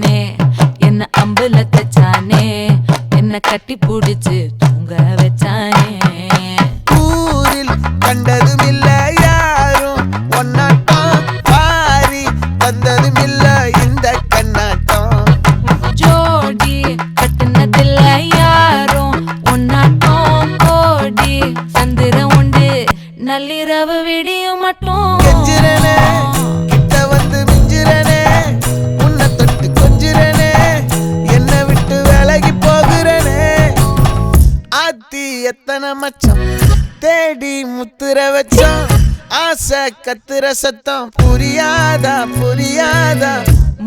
வச்சானே என்ன அம்புல தச்சானே என்ன கட்டி புடிச்சு தூங்க வச்சானே ஊரில் கண்டதும் இல்ல யாரும் ஒன்னாட்டம் பாரி தந்ததும் இல்ல இந்த கண்ணாட்டம் ஜோடி கட்டுனதில்ல யாரும் ஒன்னாட்டம் கோடி சந்திரம் உண்டு நள்ளிரவு விடியும் மட்டும் கெஞ்சிரனே கிட்ட வந்து மிஞ்சிரனே உன்னை தொட்டு கொஞ்சிரனே என்னை விட்டு விலகி போகிறனே ஆத்தி எத்தனை மச்சம் தேடி முத்துற வச்சோம் ஆசை கத்துற சத்தம் புரியாதா புரியாதா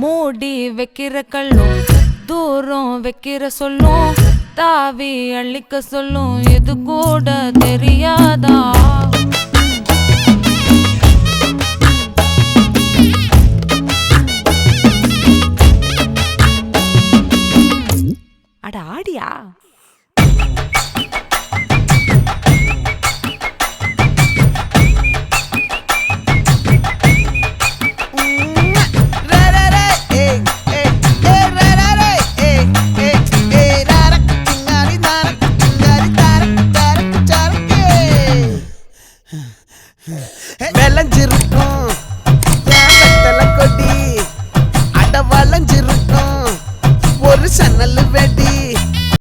மூடி வைக்கிற கல்லும் தூரம் வைக்கிற சொல்லும் தாவி அள்ளிக்க சொல்லும் இது கூட தெரியாதா அட ஆடியா விளைஞ்சிருக்கும் கொடி அட வளைஞ்சிருக்கும் ஒரு சன்னல் வெடி